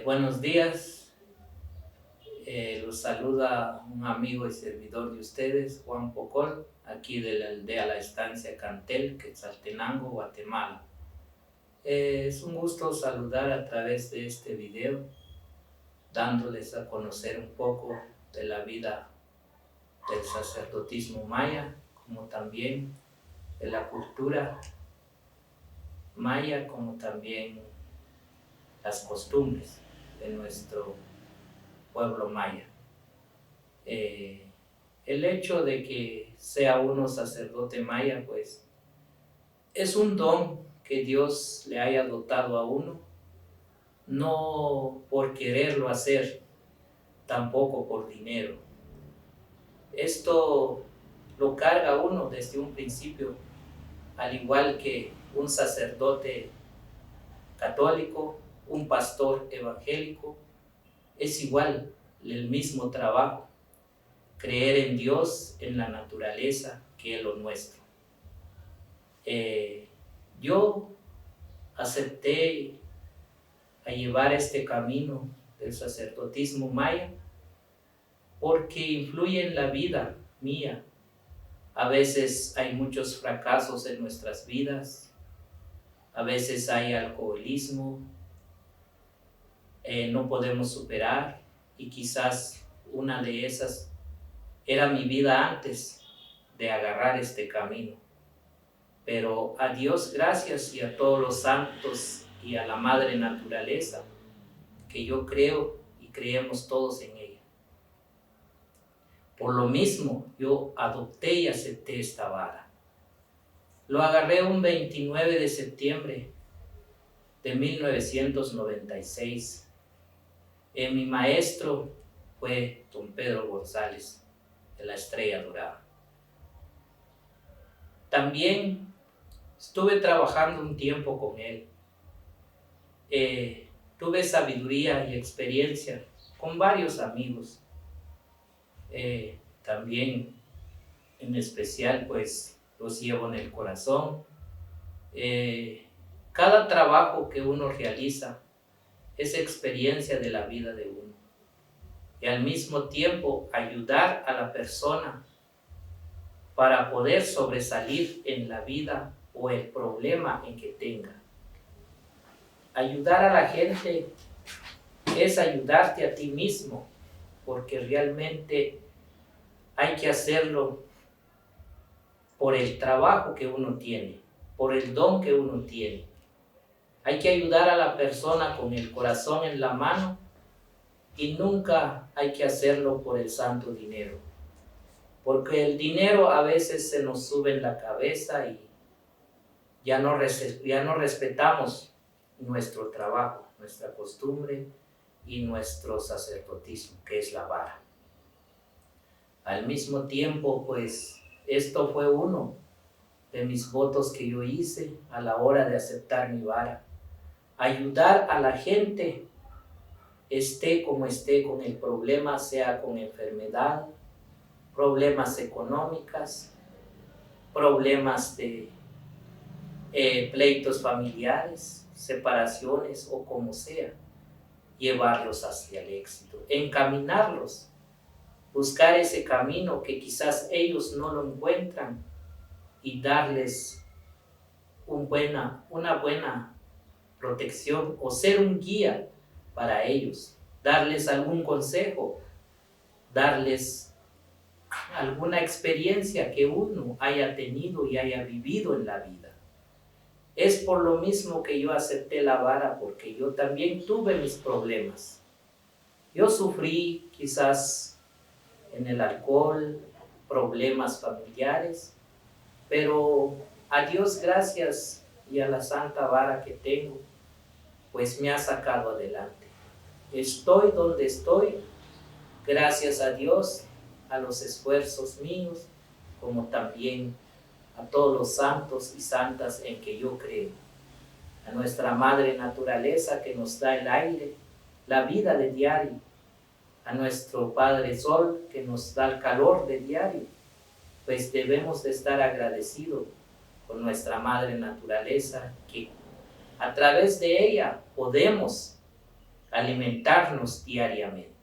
Buenos días, los saluda un amigo y servidor de ustedes, Juan Pocol, aquí de la aldea La Estancia Cantel, Quetzaltenango, Guatemala. Es un gusto saludar a través de este video, dándoles a conocer un poco de la vida del sacerdotismo maya, como también de la cultura maya, como también las costumbres de nuestro pueblo maya. El hecho de que sea uno sacerdote maya, pues es un don que Dios le haya dotado a uno, no por quererlo hacer, tampoco por dinero. Esto lo carga uno desde un principio, al igual que un sacerdote católico, un pastor evangélico, es igual el mismo trabajo, creer en Dios, en la naturaleza, que es lo nuestro. Yo acepté a llevar este camino del sacerdotismo maya porque influye en la vida mía. A veces hay muchos fracasos en nuestras vidas, a veces hay alcoholismo, no podemos superar, y quizás una de esas era mi vida antes de agarrar este camino. Pero a Dios gracias, y a todos los santos y a la madre naturaleza, que yo creo y creemos todos en ella. Por lo mismo, yo adopté y acepté esta vara. Lo agarré un 29 de septiembre de 1996. Mi maestro fue don Pedro González, de la Estrella Dorada. También estuve trabajando un tiempo con él. Tuve sabiduría y experiencia con varios amigos. También en especial pues los llevo en el corazón. Cada trabajo que uno realiza es experiencia de la vida de uno, y al mismo tiempo ayudar a la persona para poder sobresalir en la vida o el problema en que tenga. Ayudar a la gente es ayudarte a ti mismo, porque realmente hay que hacerlo por el trabajo que uno tiene, por el don que uno tiene. Hay que ayudar a la persona con el corazón en la mano, y nunca hay que hacerlo por el santo dinero, porque el dinero a veces se nos sube en la cabeza y ya no respetamos nuestro trabajo, nuestra costumbre y nuestro sacerdotismo, que es la vara. Al mismo tiempo, pues, esto fue uno de mis votos que yo hice a la hora de aceptar mi vara. Ayudar a la gente, esté como esté con el problema, sea con enfermedad, problemas económicos, problemas de pleitos familiares, separaciones o como sea, llevarlos hacia el éxito, encaminarlos, buscar ese camino que quizás ellos no lo encuentran, y darles una buena protección, o ser un guía para ellos, darles algún consejo, darles alguna experiencia que uno haya tenido y haya vivido en la vida. Es por lo mismo que yo acepté la vara, porque yo también tuve mis problemas. Yo sufrí quizás en el alcohol, problemas familiares, pero a Dios gracias y a la santa vara que tengo, pues me ha sacado adelante. Estoy donde estoy, gracias a Dios, a los esfuerzos míos, como también a todos los santos y santas en que yo creo, a nuestra madre naturaleza que nos da el aire, la vida de diario, a nuestro Padre Sol que nos da el calor de diario. Pues debemos de estar agradecidos con nuestra madre naturaleza, que a través de ella podemos alimentarnos diariamente.